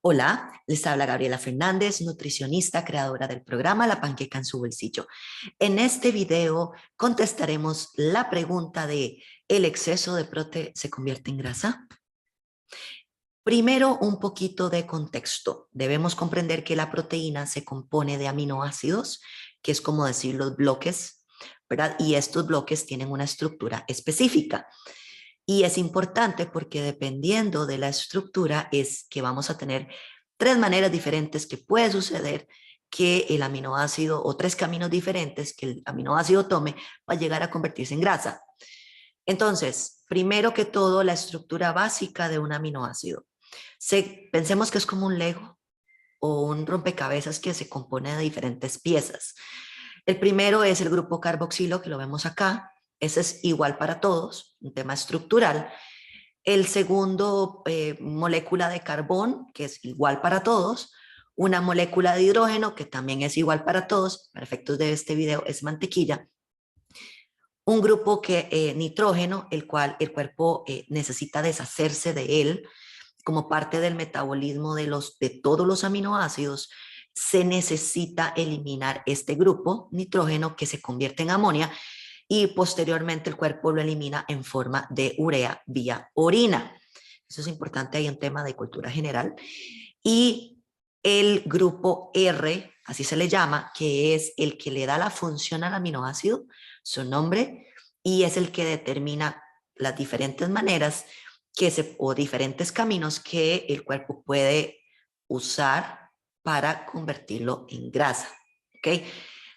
Hola, les habla Gabriela Fernández, nutricionista, creadora del programa La Panqueca en su bolsillo. En este video contestaremos la pregunta de ¿el exceso de prote se convierte en grasa? Primero, un poquito de contexto. Debemos comprender que la proteína se compone de aminoácidos, que es como decir los bloques, ¿verdad? Y estos bloques tienen una estructura específica. Y es importante porque dependiendo de la estructura es que vamos a tener tres maneras diferentes que puede suceder que el aminoácido o tres caminos diferentes que el aminoácido tome para llegar a convertirse en grasa. Entonces, primero que todo, la estructura básica de un aminoácido. Pensemos que es como un Lego o un rompecabezas que se compone de diferentes piezas. El primero es el grupo carboxilo, que lo vemos acá. Ese es igual para todos, un tema estructural. El segundo, molécula de carbón, que es igual para todos. Una molécula de hidrógeno, que también es igual para todos. Para efectos de este video es mantequilla. Un grupo nitrógeno, el cual el cuerpo necesita deshacerse de él como parte del metabolismo de todos los aminoácidos. Se necesita eliminar este grupo nitrógeno que se convierte en amonia y posteriormente el cuerpo lo elimina en forma de urea vía orina. Eso es importante, hay un tema de cultura general. Y el grupo R, así se le llama, que es el que le da la función al aminoácido, su nombre, y es el que determina las diferentes maneras o diferentes caminos que el cuerpo puede usar para convertirlo en grasa. ¿Ok?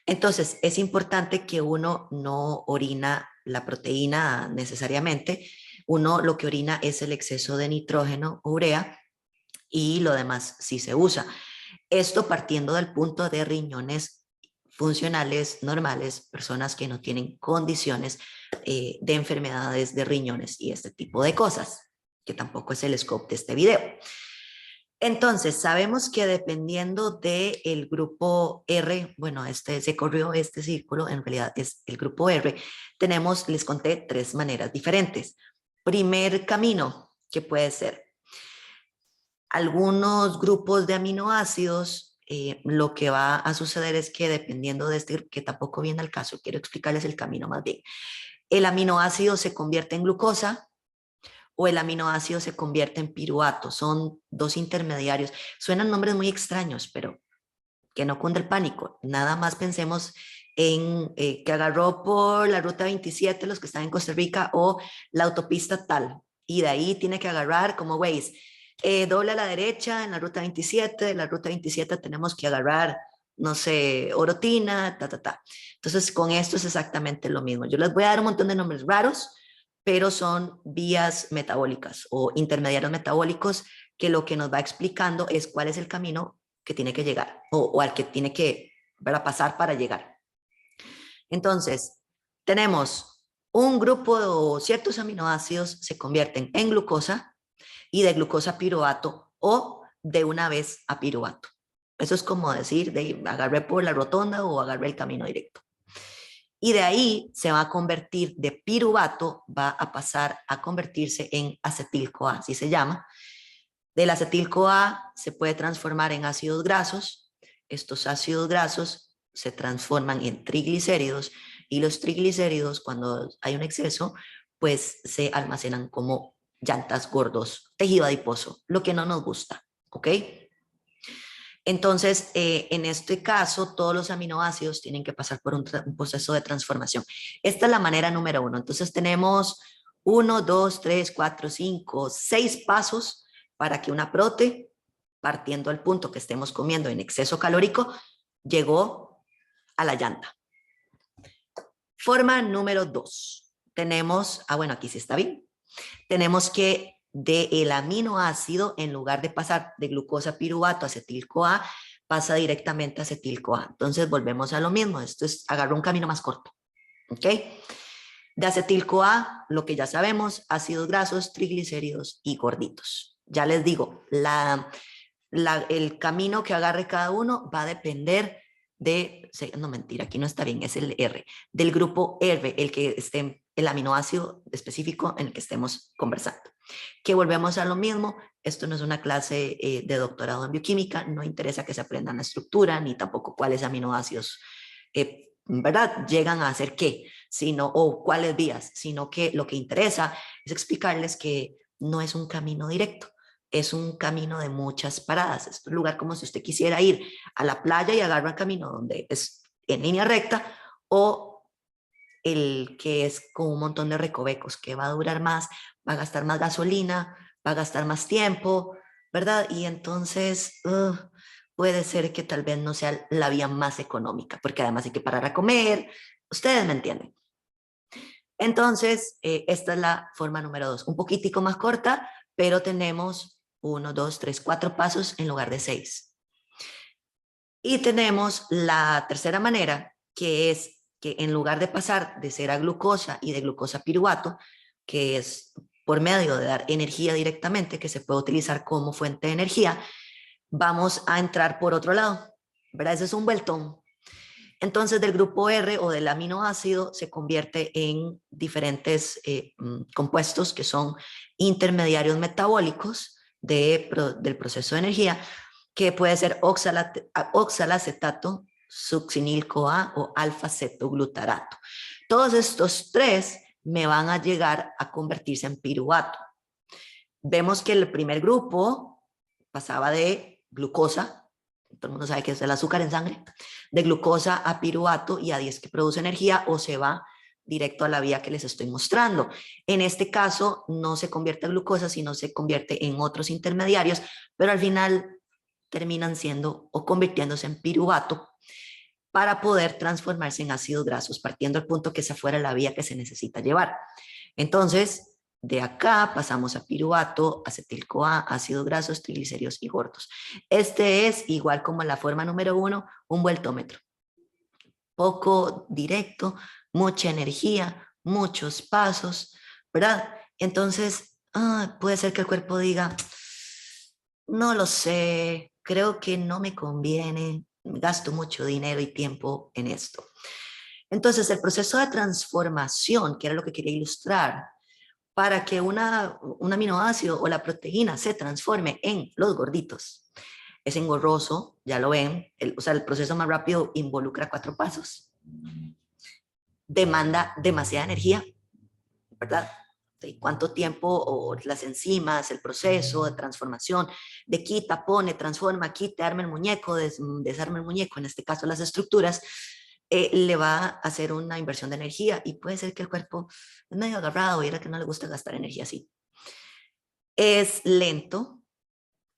Entonces, es importante que uno no orina la proteína necesariamente. Uno lo que orina es el exceso de nitrógeno o urea y lo demás sí se usa. Esto partiendo del punto de riñones funcionales normales, personas que no tienen condiciones de enfermedades de riñones y este tipo de cosas, que tampoco es el scope de este video. Entonces, sabemos que dependiendo del grupo R, bueno, se corrió este círculo, en realidad es el grupo R, les conté tres maneras diferentes. Primer camino, que puede ser algunos grupos de aminoácidos, lo que va a suceder es que dependiendo de este, que tampoco viene al caso, quiero explicarles el camino más bien. El aminoácido se convierte en glucosa, o el aminoácido se convierte en piruvato. Son dos intermediarios. Suenan nombres muy extraños, pero que no cunde el pánico. Nada más pensemos en que agarró por la ruta 27 los que están en Costa Rica o la autopista tal. Y de ahí tiene que agarrar como Waze. Doble a la derecha en la ruta 27. De la ruta 27 tenemos que agarrar, no sé, Orotina, ta, ta, ta. Entonces, con esto es exactamente lo mismo. Yo les voy a dar un montón de nombres raros, pero son vías metabólicas o intermediarios metabólicos que lo que nos va explicando es cuál es el camino que tiene que llegar o al que tiene que pasar para llegar. Entonces, tenemos un grupo de ciertos aminoácidos se convierten en glucosa y de glucosa a piruvato o de una vez a piruvato. Eso es como decir, agarré por la rotonda o agarré el camino directo. Y de ahí se va a convertir de piruvato, va a pasar a convertirse en acetil-CoA, así se llama. Del acetil-CoA se puede transformar en ácidos grasos. Estos ácidos grasos se transforman en triglicéridos y los triglicéridos, cuando hay un exceso, pues se almacenan como llantas gordos, tejido adiposo, lo que no nos gusta, ¿ok? Entonces, en este caso, todos los aminoácidos tienen que pasar por un proceso de transformación. Esta es la manera número uno. Entonces, tenemos 1, 2, 3, 4, 5, 6 pasos para que una prote, partiendo al punto que estemos comiendo en exceso calórico, llegó a la llanta. Forma número 2. Tenemos, bueno, aquí sí está bien. Tenemos que del aminoácido, en lugar de pasar de glucosa a piruvato a acetil-CoA, pasa directamente a acetil-CoA. Entonces volvemos a lo mismo. Esto es agarrar un camino más corto. ¿Ok? De acetil-CoA, lo que ya sabemos, ácidos grasos, triglicéridos y gorditos. Ya les digo, el camino que agarre cada uno va a depender no mentira, aquí no está bien, es el R, del grupo R, el que esté el aminoácido específico en el que estemos conversando. Que volvemos a lo mismo, esto no es una clase de doctorado en bioquímica, no interesa que se aprendan la estructura, ni tampoco cuáles aminoácidos, ¿verdad? Llegan a hacer qué, sino, o cuáles vías, sino que lo que interesa es explicarles que no es un camino directo, es un camino de muchas paradas. Es un lugar como si usted quisiera ir a la playa y agarra un camino donde es en línea recta, o el que es con un montón de recovecos, que va a durar más, va a gastar más gasolina, va a gastar más tiempo, ¿verdad? Y entonces puede ser que tal vez no sea la vía más económica, porque además hay que parar a comer, ustedes me entienden. Entonces, esta es la forma número 2, un poquitico más corta, pero tenemos 1, 2, 3, 4 pasos en lugar de 6. Y tenemos la tercera manera, que es que en lugar de pasar de cera a glucosa y de glucosa a piruvato, que es por medio de dar energía directamente, que se puede utilizar como fuente de energía, vamos a entrar por otro lado, ¿verdad? Ese es un vueltón. Entonces, del grupo R o del aminoácido se convierte en diferentes compuestos que son intermediarios metabólicos del proceso de energía, que puede ser oxalacetato, succinil-CoA o alfa-cetoglutarato. Todos estos tres me van a llegar a convertirse en piruvato. Vemos que el primer grupo pasaba de glucosa, todo el mundo sabe que es el azúcar en sangre, de glucosa a piruvato y a 10 que produce energía, o se va directo a la vía que les estoy mostrando. En este caso no se convierte en glucosa, sino se convierte en otros intermediarios, pero al final terminan siendo o convirtiéndose en piruvato para poder transformarse en ácidos grasos, partiendo del punto que esa fuera la vía que se necesita llevar. Entonces, de acá pasamos a piruvato, acetil-CoA, ácidos grasos, triglicéridos y gordos. Este es, igual como la forma número 1, un vueltómetro. Poco directo, mucha energía, muchos pasos, ¿verdad? Entonces, puede ser que el cuerpo diga, no lo sé, creo que no me conviene, gasto mucho dinero y tiempo en esto. Entonces, el proceso de transformación, que era lo que quería ilustrar, para que un aminoácido o la proteína se transforme en los gorditos, es engorroso, ya lo ven, el proceso más rápido involucra 4 pasos, demanda demasiada energía, ¿verdad? ¿Y cuánto tiempo o las enzimas, el proceso de transformación, de quita, pone, transforma, quita, arma el muñeco, desarma el muñeco, en este caso las estructuras, le va a hacer una inversión de energía y puede ser que el cuerpo es medio agarrado y era que no le gusta gastar energía así. Es lento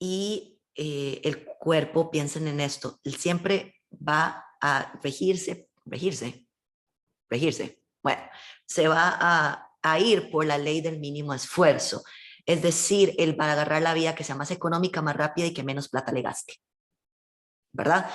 y el cuerpo, piensen en esto, siempre va a regirse, bueno, se va a ir por la ley del mínimo esfuerzo. Es decir, él va a agarrar la vía que sea más económica, más rápida y que menos plata le gaste, ¿verdad?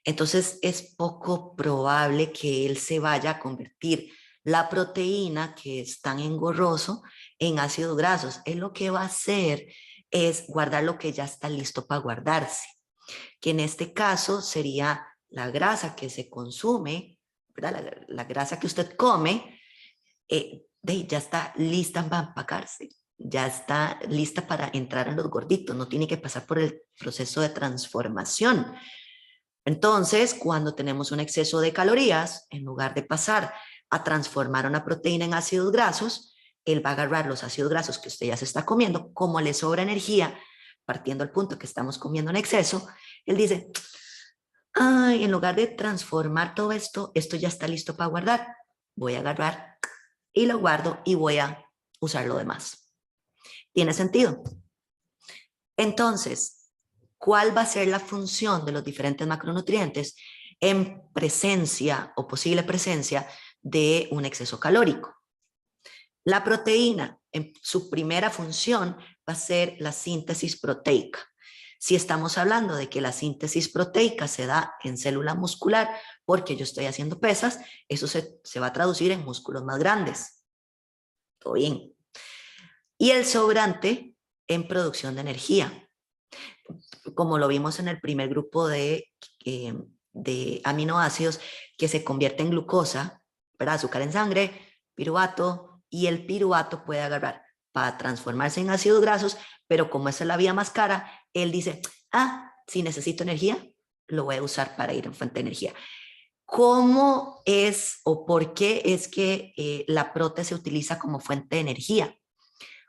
Entonces es poco probable que él se vaya a convertir la proteína que es tan engorroso en ácidos grasos. Él lo que va a hacer es guardar lo que ya está listo para guardarse, que en este caso sería la grasa que se consume, ¿verdad? La grasa que usted come, ya está lista para empacarse, ya está lista para entrar en los gorditos, no tiene que pasar por el proceso de transformación. Entonces, cuando tenemos un exceso de calorías, en lugar de pasar a transformar una proteína en ácidos grasos, él va a agarrar los ácidos grasos que usted ya se está comiendo, como le sobra energía, partiendo del punto que estamos comiendo en exceso, él dice, ay, en lugar de transformar todo esto, esto ya está listo para guardar, voy a agarrar y lo guardo y voy a usar lo demás. ¿Tiene sentido? Entonces, ¿cuál va a ser la función de los diferentes macronutrientes en presencia o posible presencia de un exceso calórico? La proteína, en su primera función, va a ser la síntesis proteica. Si estamos hablando de que la síntesis proteica se da en célula muscular porque yo estoy haciendo pesas, eso se va a traducir en músculos más grandes. Todo bien. Y el sobrante en producción de energía. Como lo vimos en el primer grupo de aminoácidos que se convierte en glucosa, ¿verdad? Azúcar en sangre, piruvato, y el piruvato puede agarrar para transformarse en ácidos grasos, pero como esa es la vía más cara, él dice, si necesito energía, lo voy a usar para ir en fuente de energía. ¿Cómo es o por qué es que la prote se utiliza como fuente de energía?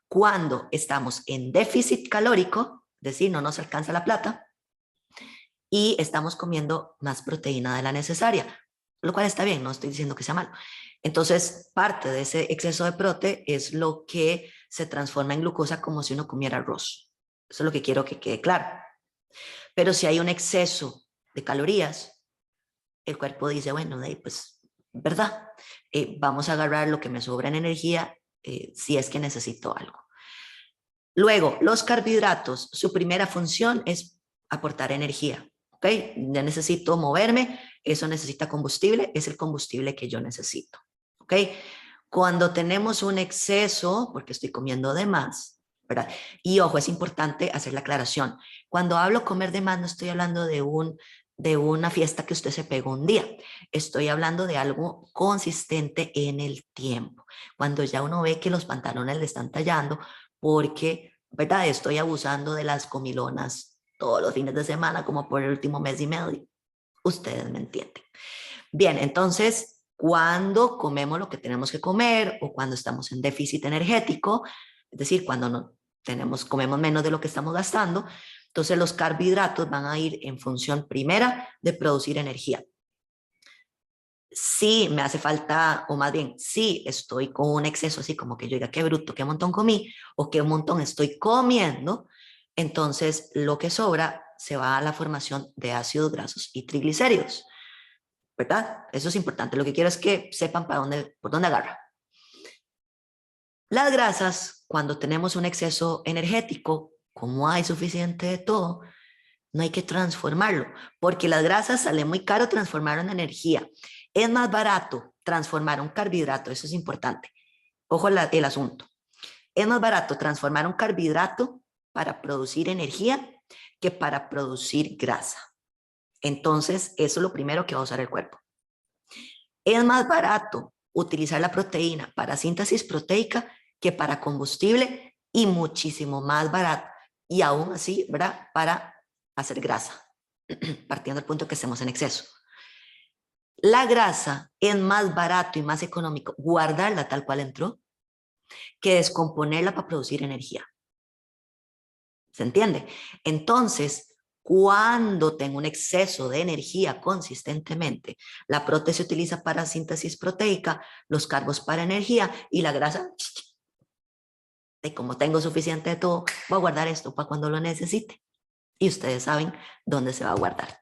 Cuando estamos en déficit calórico, es decir, no nos alcanza la plata, y estamos comiendo más proteína de la necesaria, lo cual está bien, no estoy diciendo que sea malo. Entonces, parte de ese exceso de prote es lo que se transforma en glucosa como si uno comiera arroz. Eso es lo que quiero que quede claro. Pero si hay un exceso de calorías, el cuerpo dice, bueno, pues, ¿verdad? Vamos a agarrar lo que me sobra en energía si es que necesito algo. Luego, los carbohidratos, su primera función es aportar energía. ¿Ok? Ya necesito moverme, eso necesita combustible, es el combustible que yo necesito. ¿Ok? Cuando tenemos un exceso, porque estoy comiendo de más, ¿verdad? Y ojo, es importante hacer la aclaración. Cuando hablo comer de más, no estoy hablando de una fiesta que usted se pegó un día. Estoy hablando de algo consistente en el tiempo. Cuando ya uno ve que los pantalones le están tallando porque, ¿verdad? Estoy abusando de las comilonas todos los fines de semana como por el último mes y medio. Ustedes me entienden. Bien, entonces, cuando comemos lo que tenemos que comer o cuando estamos en déficit energético, es decir, cuando no comemos menos de lo que estamos gastando, entonces los carbohidratos van a ir en función primera de producir energía. Si me hace falta, o más bien, si estoy con un exceso así como que yo diga qué bruto, qué montón comí o qué montón estoy comiendo, entonces lo que sobra se va a la formación de ácidos grasos y triglicéridos, ¿verdad? Eso es importante. Lo que quiero es que sepan por dónde agarra. Las grasas, cuando tenemos un exceso energético, como hay suficiente de todo, no hay que transformarlo, porque las grasas sale muy caro transformarlo en energía. Es más barato transformar un carbohidrato, eso es importante. Ojo el asunto. Es más barato transformar un carbohidrato para producir energía que para producir grasa. Entonces, eso es lo primero que va a usar el cuerpo. Es más barato utilizar la proteína para síntesis proteica que para combustible y muchísimo más barato. Y aún así, ¿verdad? Para hacer grasa, partiendo del punto que estemos en exceso. La grasa es más barato y más económico guardarla tal cual entró que descomponerla para producir energía. ¿Se entiende? Entonces, cuando tengo un exceso de energía consistentemente, la prote se utiliza para síntesis proteica, los carbos para energía y la grasa, y como tengo suficiente de todo, voy a guardar esto para cuando lo necesite. Y ustedes saben dónde se va a guardar.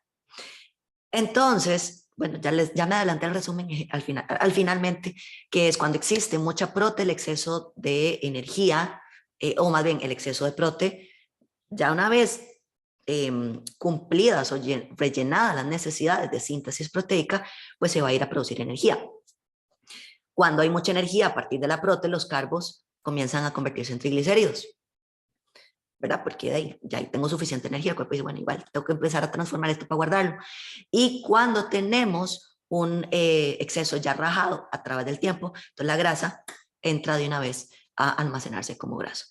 Entonces, bueno, ya me adelanté al resumen finalmente, que es cuando existe mucha prote, el exceso de energía, o más bien el exceso de prote, ya una vez cumplidas o rellenadas las necesidades de síntesis proteica, pues se va a ir a producir energía. Cuando hay mucha energía a partir de la prote, los carbos comienzan a convertirse en triglicéridos, ¿verdad? Porque de ahí, ya tengo suficiente energía, el cuerpo dice, bueno, igual tengo que empezar a transformar esto para guardarlo. Y cuando tenemos un exceso ya rajado a través del tiempo, entonces la grasa entra de una vez a almacenarse como grasa.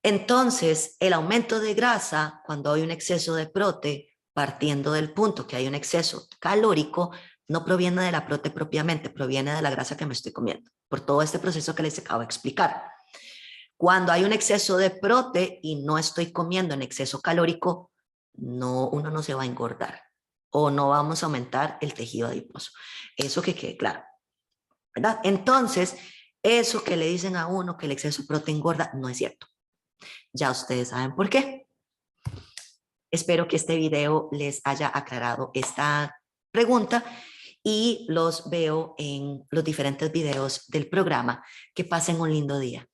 Entonces, el aumento de grasa, cuando hay un exceso de prote, partiendo del punto que hay un exceso calórico, no proviene de la prote propiamente, proviene de la grasa que me estoy comiendo, por todo este proceso que les acabo de explicar. Cuando hay un exceso de prote y no estoy comiendo en exceso calórico, uno no se va a engordar o no vamos a aumentar el tejido adiposo. Eso que quede claro, ¿verdad? Entonces, eso que le dicen a uno que el exceso de prote engorda, no es cierto. Ya ustedes saben por qué. Espero que este video les haya aclarado esta pregunta y los veo en los diferentes videos del programa. Que pasen un lindo día.